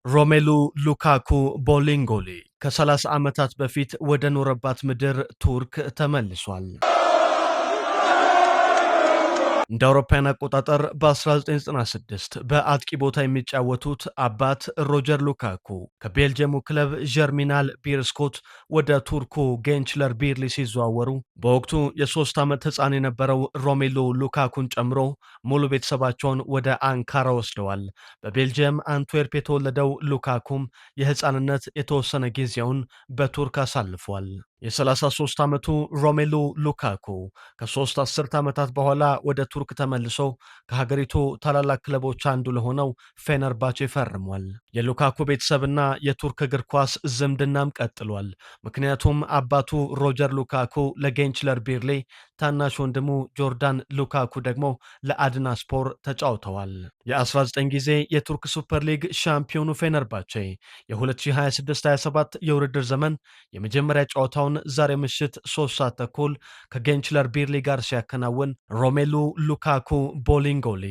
ሮሜሉ ሉካኩ ቦሊንጎሊ ከ30 ዓመታት በፊት ወደ ኖረባት ምድር ቱርክ ተመልሷል። እንደ አውሮፓውያን አቆጣጠር በ1996 በአጥቂ ቦታ የሚጫወቱት አባት ሮጀር ሉካኩ ከቤልጅየሙ ክለብ ጀርሚናል ቢርስኮት ወደ ቱርኩ ጌንችለር ቢርሊ ሲዘዋወሩ በወቅቱ የ3 ዓመት ሕፃን የነበረው ሮሜሉ ሉካኩን ጨምሮ ሙሉ ቤተሰባቸውን ወደ አንካራ ወስደዋል። በቤልጅየም አንትዌርፕ የተወለደው ሉካኩም የሕፃንነት የተወሰነ ጊዜውን በቱርክ አሳልፏል። የ33 ዓመቱ ሮሜሉ ሉካኩ ከሶስት አስርት ዓመታት በኋላ ወደ ቱርክ ተመልሶ ከሀገሪቱ ታላላቅ ክለቦች አንዱ ለሆነው ፌነርባቼ ፈርሟል። የሉካኩ ቤተሰብና የቱርክ እግር ኳስ ዝምድናም ቀጥሏል። ምክንያቱም አባቱ ሮጀር ሉካኩ ለጌንችለር ቢርሌ፣ ታናሽ ወንድሙ ጆርዳን ሉካኩ ደግሞ ለአድና ስፖር ተጫውተዋል። የ19 ጊዜ የቱርክ ሱፐር ሊግ ሻምፒዮኑ ፌነርባቼ የ2026-27 የውድድር ዘመን የመጀመሪያ ጨዋታውን ዛሬ ምሽት 3 ሰዓት ተኩል ከጌንችለር ቢርሊ ጋር ሲያከናውን ሮሜሉ ሉካኩ ቦሊንጎሊ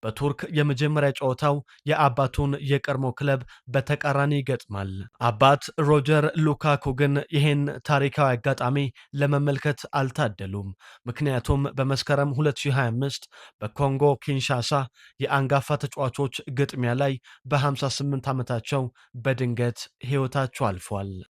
በቱርክ የመጀመሪያ ጨዋታው የአባቱን የቀድሞ ክለብ በተቃራኒ ይገጥማል። አባት ሮጀር ሉካኩ ግን ይህን ታሪካዊ አጋጣሚ ለመመልከት አልታደሉም። ምክንያቱም በመስከረም 2025 በኮንጎ ኪንሻሳ የአንጋፋ ተጫዋቾች ግጥሚያ ላይ በ58 ዓመታቸው በድንገት ሕይወታቸው አልፏል።